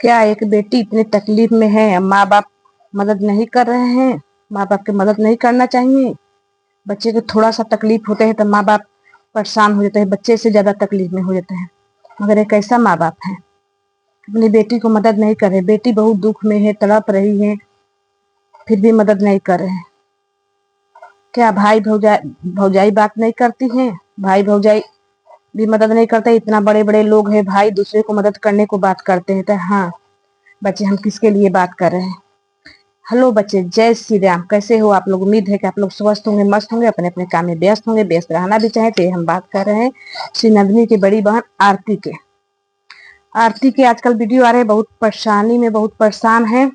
क्या एक बेटी इतनी तकलीफ में है, माँ बाप मदद नहीं कर रहे हैं? माँ बाप की मदद नहीं करना चाहिए? बच्चे को थोड़ा सा तकलीफ होते हैं तो माँ बाप परेशान हो जाते हैं, बच्चे से ज्यादा तकलीफ में हो जाते हैं। मगर एक ऐसा माँ बाप है अपनी बेटी को मदद नहीं कर रहे, बेटी बहुत दुख में है, तड़प रही है, फिर भी मदद नहीं कर रहे हैं। क्या भाई भौजाई बात नहीं करती हैं? भाई भौजाई भी मदद नहीं करते? इतना बड़े बड़े लोग हैं, भाई दूसरे को मदद करने को बात करते हैं। तो हाँ बच्चे, हम किसके लिए बात कर रहे हैं? हेलो बच्चे, जय श्री राम। कैसे हो आप लोग? उम्मीद है कि आप लोग स्वस्थ होंगे, मस्त होंगे, अपने अपने काम में व्यस्त होंगे। व्यस्त रहना भी चाहे तो हम बात कर रहे हैं श्री नंदिनी की बड़ी बहन आरती के आजकल वीडियो आ रहे हैं, बहुत परेशानी में, बहुत परेशान है।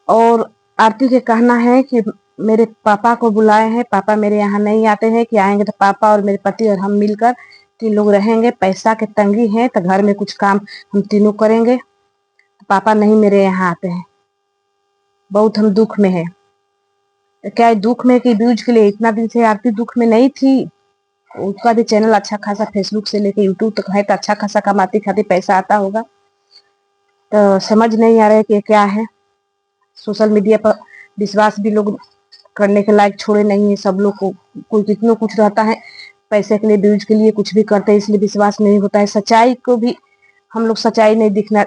और आरती के कहना है कि मेरे पापा को बुलाए हैं, पापा मेरे यहाँ नहीं आते हैं, कि आएंगे तो पापा और मेरे पति और हम मिलकर 3 लोग रहेंगे। पैसा की तंगी है तो घर में कुछ काम हम तीनों करेंगे, पापा नहीं मेरे यहाँ आते हैं। बहुत हम दुख में है। क्या है दुख में कि व्यूज के लिए? इतना दिन से आरती दुख में नहीं थी। उसका भी चैनल अच्छा खासा फेसबुक से लेके यूट्यूब तक है, तो अच्छा खासा कमाती खाती पैसा आता होगा। तो समझ नहीं आ रहा है कि क्या है। सोशल मीडिया पर विश्वास भी लोग करने के लायक छोड़े नहीं है। सब लोग को कोई कितनों कुछ रहता है, पैसे के लिए व्यूज के लिए कुछ भी करते हैं, इसलिए विश्वास नहीं होता है। सच्चाई को भी हम लोग सच्चाई नहीं दिखना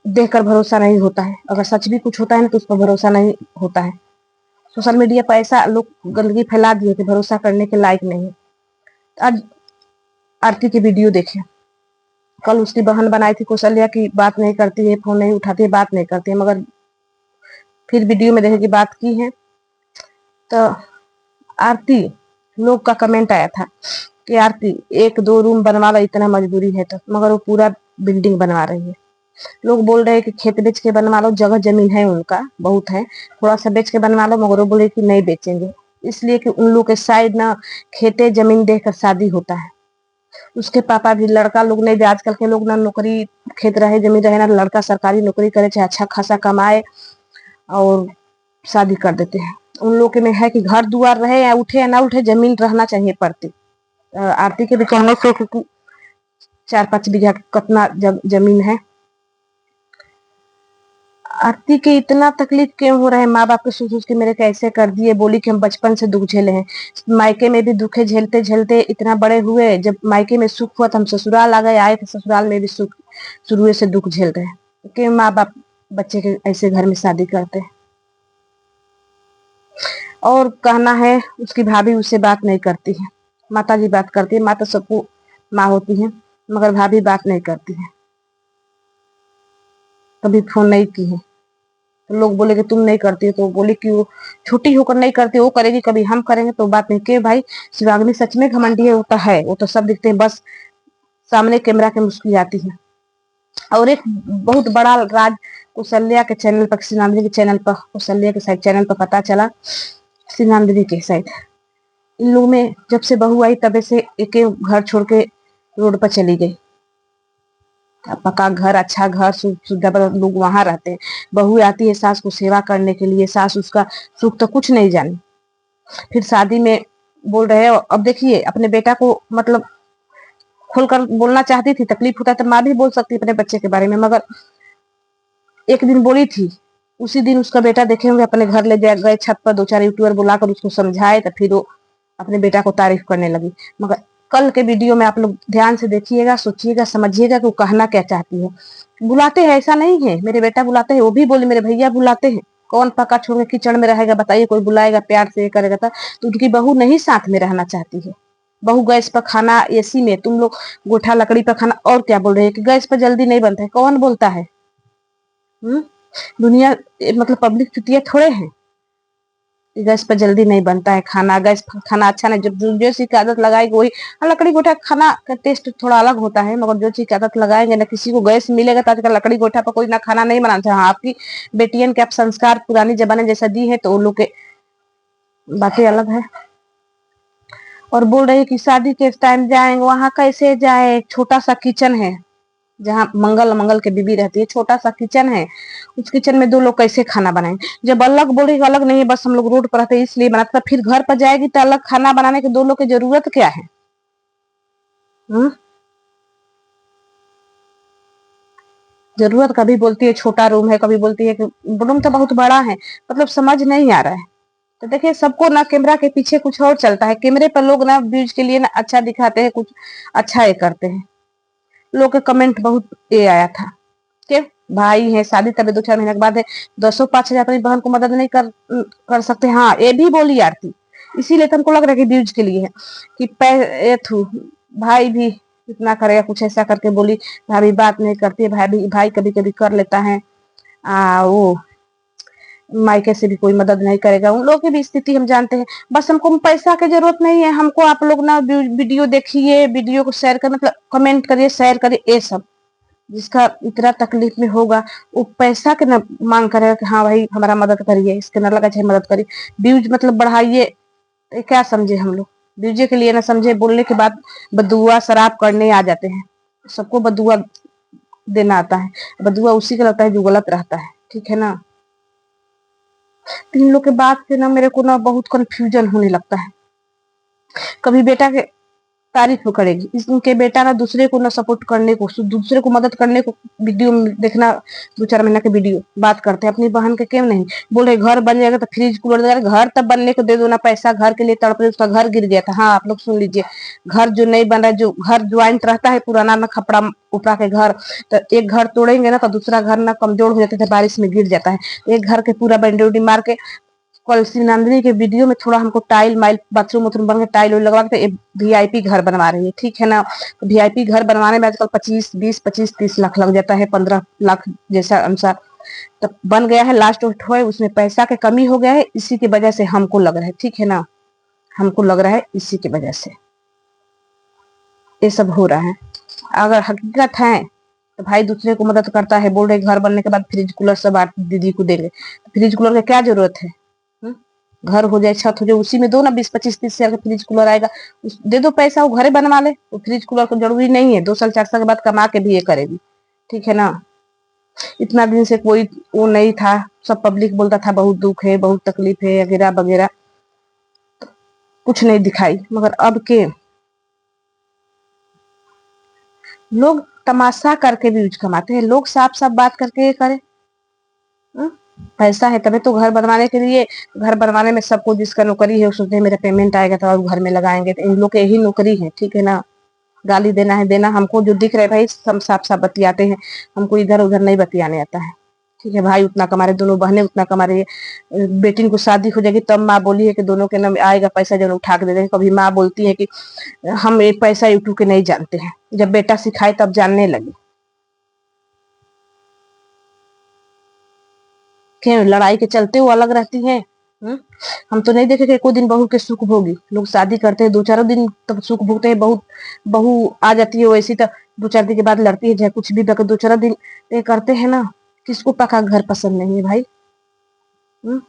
देखकर भरोसा नहीं होता है। अगर सच भी कुछ होता है ना तो उस पर भरोसा नहीं होता है। सोशल मीडिया पर ऐसा लोग गंदगी फैला दिए कि भरोसा करने के लायक नहीं है। आज आरती की वीडियो देखे, कल उसकी बहन बनाई थी कौशल्या की, बात नहीं करती है, फोन नहीं उठाती है, बात नहीं करती है, मगर फिर वीडियो में देखे कि बात की है। तो आरती, लोग का कमेंट आया था कि आरती 1-2 रूम बनवा लो, इतना मजबूरी है तो, मगर वो पूरा बिल्डिंग बनवा रही है। लोग बोल रहे हैं कि खेत बेच के बनवा लो, जगह जमीन है उनका बहुत है, थोड़ा सा बेच के बनवा लो, मगर वो बोले कि नहीं बेचेंगे, इसलिए कि उन लोग के साइड ना खेते जमीन देकर शादी होता है। उसके पापा भी, लड़का लोग नहीं दे, आजकल के लोग ना नौकरी, खेत रहे जमीन रहे ना, लड़का सरकारी नौकरी करे चाहे अच्छा खासा कमाए और शादी कर देते हैं। उन लोग के में है कि घर दुआर रहे या उठे या ना उठे, जमीन रहना चाहिए पड़ती। आरती के भी कहने से 4-5 बीघा कितना जमीन है। आरती के इतना तकलीफ क्यों हो रहा है? माँ बाप के सोच सोच के मेरे कैसे कर दिए। बोली कि हम बचपन से दुख झेले हैं, मायके में भी दुखे झेलते झेलते इतना बड़े हुए, जब मायके में सुख हुआ तो हम ससुराल आ गए, आए थे ससुराल में भी सुख, शुरू से दुख झेल रहे हैं। क्यों माँ बाप बच्चे के ऐसे घर में शादी करते हैं? और कहना है उसकी भाभी उससे बात नहीं करती है, माता जी बात करती है, माता सबको माँ होती है, मगर भाभी बात नहीं करती है, कभी फोन नहीं की है। तो लोग बोले कि तुम नहीं करती हो, तो बोली कि वो छोटी होकर नहीं करती, वो करेगी कभी हम करेंगे तो बात नहीं। के भाई शिवांगी सच में घमंडी है, वो तो है, वो तो सब दिखते हैं, बस सामने कैमरा के मुस्कुराती है। और एक बहुत बड़ा राज कौशल्या के चैनल पर, श्री के चैनल पर, कौशल्या के साइड चैनल पर पता चला, श्री के साइड इन लोगों में जब से बहू आई तबे से एक घर छोड़ के रोड पर चली गई। पक्का घर, अच्छा घर, सुविधा, लोग वहां रहते हैं। बहू आती है सास को सेवा करने के लिए, सास उसका सुख तो कुछ नहीं जानी। फिर शादी में बोल रहे हैं। अब देखिए अपने बेटा को मतलब खोलकर बोलना चाहती थी, तकलीफ होता है तो माँ भी बोल सकती है अपने बच्चे के बारे में, मगर एक दिन बोली थी, उसी दिन उसका बेटा देखे होंगे अपने घर ले गए, छत पर 2-4 यूट्यूबर बुलाकर उसको समझाए, तो फिर वो अपने बेटा को तारीफ करने लगी। मगर कल के वीडियो में आप लोग ध्यान से देखिएगा, सोचिएगा, समझिएगा कि वो कहना क्या चाहती है। बुलाते हैं ऐसा नहीं है, मेरे बेटा बुलाते हैं, वो भी बोले मेरे भैया बुलाते हैं। कौन पका छोड़ के कीचड़ में रहेगा बताइए? कोई बुलाएगा प्यार से करेगा तो उनकी बहू नहीं साथ में रहना चाहती है। बहू गैस पर खाना, एसी में, तुम लोग गोठा लकड़ी पर खाना। और क्या बोल रहे हैं कि गैस पर जल्दी नहीं बनता है? कौन बोलता है? दुनिया मतलब पब्लिक चुतिया थोड़े हैं, गैस पर जल्दी नहीं बनता है खाना, गैस पर खाना अच्छा नहीं। जब जो चीज की आदत लगाएगी वही, लकड़ी गोठा खाना का टेस्ट थोड़ा अलग होता है, मगर जो चीज की आदत लगाएंगे ना, किसी को गैस मिलेगा तो आजकल लकड़ी गोठा पर कोई ना खाना नहीं बनाना चाहिए। हाँ, आपकी बेटियन के आप संस्कार पुरानी जमाने जैसा दी है तो वो लोग के बातें अलग है। और बोल रही है कि शादी के टाइम जाएंगे, वहां कैसे जाए? छोटा सा किचन है जहाँ मंगल मंगल के बीबी रहती है, छोटा सा किचन है, उस किचन में 2 लोग कैसे खाना बनाएंगे? जब अलग बोली अलग नहीं है, बस हम लोग रोड पर रहते इसलिए बनाता, फिर घर पर जाएगी तो अलग खाना बनाने के 2 लोग की जरूरत क्या है? जरूरत कभी बोलती है छोटा रूम है, कभी बोलती है कि रूम तो बहुत बड़ा है, मतलब समझ नहीं आ रहा है। तो देखिए सबको ना कैमरा के पीछे कुछ और चलता है, कैमरे पर लोग ना व्यूज के लिए ना अच्छा दिखाते हैं, कुछ अच्छा ये करते हैं। लोग के कमेंट बहुत ये आया था कि भाई है शादी तब 2-4 महीने के बाद है, 10-5 हजार अपनी बहन को मदद नहीं कर सकते। हाँ ये भी बोली आरती, इसीलिए तो हमको लग रहा है कि व्यूज के लिए है कि ये थू भाई भी इतना करेगा, कुछ ऐसा करके बोली। भाभी बात नहीं करती है, भाई कभी कभी कर लेता है, वो मायके से भी कोई मदद नहीं करेगा। उन लोगों की भी स्थिति हम जानते हैं। बस हमको पैसा की जरूरत नहीं है, हमको आप लोग ना वीडियो देखिए, वीडियो को शेयर कर, मतलब कमेंट करिए, शेयर करिए, ये सब जिसका इतना तकलीफ में होगा वो पैसा के ना मांग करेगा कि हाँ भाई हमारा मदद करिए, इसके ना लगा चाहे मदद करिए, व्यूज मतलब बढ़ाइए। ये क्या समझे हम लोग, व्यूज के लिए ना समझे, बोलने के बाद बदुआ शराब करने आ जाते हैं। सबको बदुआ देना आता है, बदुआ उसी का लगता है जो गलत रहता है, ठीक है ना। तो इन लोग के बात से ना मेरे को ना बहुत कंफ्यूजन होने लगता है। कभी बेटा के तारीफ करेगी, इनके बेटा ना दूसरे को ना सपोर्ट करने को, दूसरे को मदद करने को वीडियो में देखना, 2-4 महीना के वीडियो बात करते हैं। अपनी बहन के क्यों नहीं बोल रहे, घर बन जाएगा तो फ्रिज कूलर देगा, घर तब बनने को दे दो ना पैसा, घर के लिए तड़प रहे, उसका घर गिर गया था। हाँ आप लोग सुन लीजिए, घर जो नहीं बन रहा है, जो घर ज्वाइंट रहता है पुराना ना खपड़ा उपड़ा के घर, तो एक घर तोड़ेंगे ना तो दूसरा घर ना कमजोर हो जाता है, बारिश में गिर जाता है। एक घर के पूरा बैंडे उडी मार के, कल नंदिनी के वीडियो में थोड़ा हमको टाइल माइल बाथरूम वाथरूम बन के टाइल लगवा के वीआईपी घर बनवा रही है, ठीक है ना। तो वीआईपी घर बनवाने में आजकल 25, 20, 25, 30 लाख लग जाता है, 15 लाख जैसा अनुसार। तो बन गया है, लास्ट है उसमें पैसा की कमी हो गया है, इसी की वजह से हमको लग रहा है, ठीक है ना, हमको लग रहा है इसी की वजह से ये सब हो रहा है। अगर हकीकत है तो भाई दूसरे को मदद करता है, बोल रहे घर बनने के बाद फ्रिज कूलर सब दीदी को देंगे, फ्रिज कूलर की क्या जरूरत है। घर हो जाए, छत हो जाए, उसी में दो ना, 20-25-30 हजार का फ्रिज कूलर आएगा, दे दो पैसा, वो घरे बनवा ले। वो फ्रिज कूलर को जरूरी नहीं है 2 साल 4 साल के बाद कमा के भी ये करेगी, ठीक है ना। इतना दिन से कोई वो नहीं था, सब पब्लिक बोलता था बहुत दुख है, बहुत तकलीफ है, वगैरह वगैरह, कुछ नहीं दिखाई। मगर अब के लोग तमाशा करके व्यूज कमाते हैं, लोग साफ साफ बात करके ये करे। पैसा है तभी तो घर बनवाने के लिए, घर बनवाने में सबको जिसका नौकरी है वो सोचते हैं मेरा पेमेंट आएगा तो और घर में लगाएंगे, तो इन लोग के यही नौकरी है, ठीक है ना। गाली देना है देना, हमको जो दिख रहा है भाई हम साफ साफ बतियाते हैं, हमको इधर उधर नहीं बतियाने आता है, ठीक है। भाई उतना कमा रहे, दोनों बहनें उतना कमा रही है, बेटी को शादी हो जाएगी तब माँ बोली है कि दोनों के नाम आएगा पैसा, जो उठा के दे देंगे। कभी माँ बोलती है कि हम एक पैसा यूट्यूब के नहीं जानते हैं, जब बेटा सिखाए तब जानने लगे। क्यों लड़ाई के चलते वो अलग रहती है। हम तो नहीं देखे कि एको दिन बहू के सुख भोगी, लोग शादी करते हैं 2-4 दिन तब सुख भोगते हैं, बहुत बहू आ जाती है वैसी तो 2-4 दिन के बाद लड़ती है, चाहे कुछ भी 2-4 दिन ये करते हैं ना। किसको पका घर पसंद नहीं है भाई। हम्म?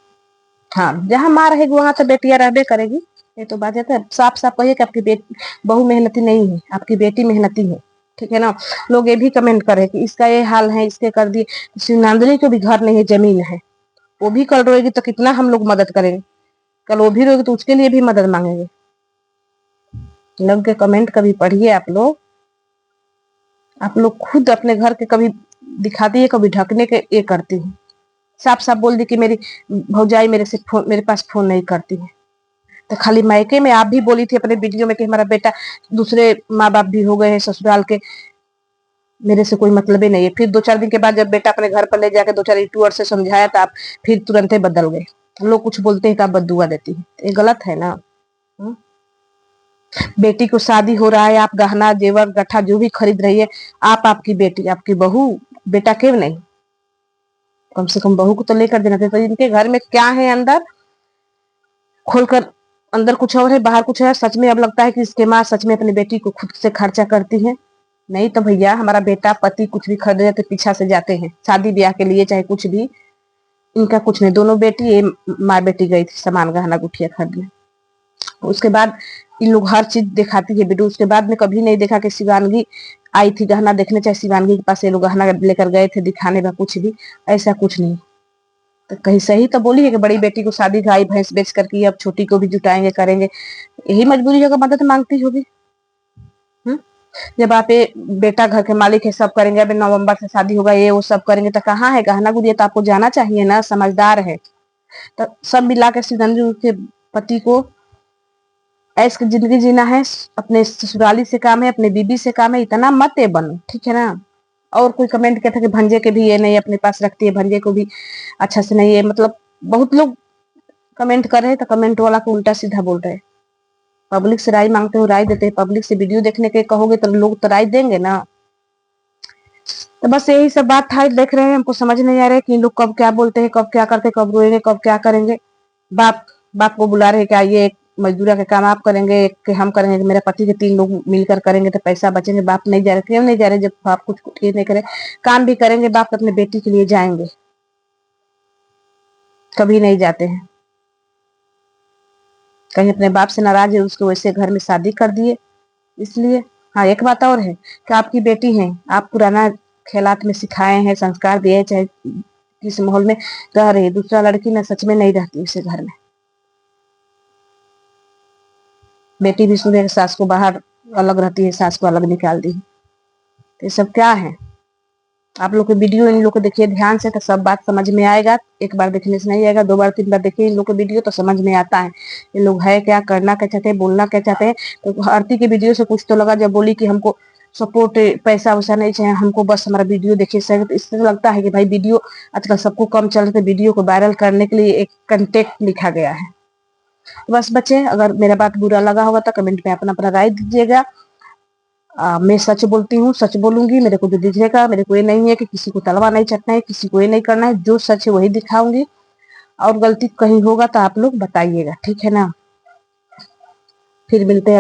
हाँ जहाँ माँ रहेगी वहां तो बेटियां रहबे करेगी, ये तो बात है। साफ साफ कहिए कि आपकी बेटी बहू मेहनती नहीं है, आपकी बेटी मेहनती है, ठीक है ना। लोग ये भी कमेंट करे कि इसका ये हाल है, इसके कर दिए। शिवनांदनी को भी घर नहीं है, जमीन है, वो भी कल रोएगी तो कितना हम लोग मदद करेंगे, कल वो भी रोएगी तो उसके लिए भी मदद मांगेंगे। लोग के कमेंट कभी पढ़िए आप लोग खुद अपने घर के कभी दिखाती है, कभी ढकने के ये करती है। साफ साफ बोल दी कि मेरी भौजाई मेरे पास फोन नहीं करती है, तो खाली मायके में आप भी बोली थी अपने वीडियो में कि हमारा बेटा दूसरे माँ बाप भी हो गए हैं ससुराल के, मेरे से कोई मतलब ही नहीं है। फिर 2-4 दिन के बाद जब बेटा अपने घर पर ले जाकर 2-4 यूट्यूबर से समझाया तो आप फिर तुरंत बदल गए। लोग कुछ बोलते हैं तो आप बदुआ देती है, ये गलत है ना। हुँ? बेटी को शादी हो रहा है, आप गहना जेवर गठा जो भी खरीद रही है, आप आपकी बेटी आपकी बहू, बेटा क्यों नहीं, कम से कम बहू को तो लेकर देना चाहिए। तो इनके घर में क्या है अंदर खोलकर, अंदर कुछ और है बाहर कुछ है। सच में अब लगता है कि इसके माँ सच में अपनी बेटी को खुद से खर्चा करती है। नहीं तो भैया हमारा बेटा पति कुछ भी खरीदे तो पीछा से जाते हैं शादी ब्याह के लिए, चाहे कुछ भी। इनका कुछ नहीं, दोनों बेटी ये माँ बेटी गई थी सामान गहना गुठिया खरीदने, उसके बाद इन लोग हर चीज दिखाती है वीडियो। उसके बाद में कभी नहीं देखा कि शिवानगी आई थी गहना देखने, चाहे शिवानगी के पास ये लोग गहना लेकर गए थे दिखाने का, कुछ भी ऐसा कुछ नहीं। तो कहीं सही तो बोली है कि बड़ी बेटी को शादी गाय भैंस बेच करके अब छोटी को भी जुटाएंगे करेंगे, यही मजबूरी होगा मदद मांगती होगी। जब आप ये बेटा घर के मालिक है, सब करेंगे, अभी नवंबर से शादी होगा, ये वो सब करेंगे, तो कहाँ है गहना गुड़िया? तो आपको जाना चाहिए ना, समझदार है। तो सब मिला के सिंधु के पति को ऐश की जिंदगी जीना है, अपने ससुराली से काम है, अपने बीबी से काम है, इतना मत ये बनो, ठीक है ना। और कोई कमेंट कहता है कि भंजे के भी ये नहीं अपने पास रखती है, भंजे को भी अच्छा से नहीं है, मतलब बहुत लोग कमेंट कर रहे हैं, तो कमेंट वाला को उल्टा सीधा बोल रहे हैं। पब्लिक से राय मांगते हो, राय देते हैं, पब्लिक से वीडियो देखने के कहोगे तो लोग तो राय देंगे ना। तो बस यही सब बात था, देख रहे हैं, हमको समझ नहीं आ रहा है कि लोग कब क्या बोलते हैं, कब क्या करते, कब रोएंगे, कब क्या करेंगे। बाप बाप को बुला रहे हैं कि आइए, एक मजदूरा का काम आप करेंगे, एक हम करेंगे, मेरे पति के 3 लोग मिलकर करेंगे तो पैसा बचेंगे। बाप नहीं जा रहे, क्यों नहीं जा रहे? जब बाप कुछ ये नहीं करे, काम भी करेंगे, बाप अपने बेटी के लिए जाएंगे? कभी नहीं जाते हैं। कहीं अपने बाप से नाराज है, उसको वैसे घर में शादी कर दिए इसलिए। हाँ, एक बात और है कि आपकी बेटी है, आप पुराना खेलात में सिखाए हैं, संस्कार दिए हैं, चाहे किस माहौल में रह रही है, दूसरा लड़की ना सच में नहीं रहती उसे घर में। बेटी भी सुने सास को बाहर अलग रहती है, सास को अलग निकाल दी। तो ये सब क्या है? आप लोग के वीडियो इन लोग को देखिए ध्यान से, तो सब बात समझ में आएगा। एक बार देखने से नहीं आएगा, 2 बार 3 बार देखिए इन लोग के वीडियो तो समझ में आता है ये लोग है क्या, करना क्या चाहते हैं, बोलना क्या चाहते हैं। तो आरती के वीडियो से कुछ तो लगा, जब बोली कि हमको सपोर्ट पैसा वैसा नहीं चाहिए, हमको बस हमारा वीडियो देखिए सही। तो इससे लगता है कि भाई वीडियो आजकल सबको कम चल रहे, वीडियो को वायरल करने के लिए एक कंटेंट लिखा गया है। तो बस बच्चे, अगर मेरा बात बुरा लगा होगा तो कमेंट में अपना अपना राय दीजिएगा। मैं सच बोलती हूँ, सच बोलूंगी, मेरे को जो दिखेगा, मेरे को ये नहीं है कि किसी को तलवा नहीं चटना है, किसी को ये नहीं करना है, जो सच है वही दिखाऊंगी। और गलती कहीं होगा तो आप लोग बताइएगा, ठीक है ना। फिर मिलते हैं।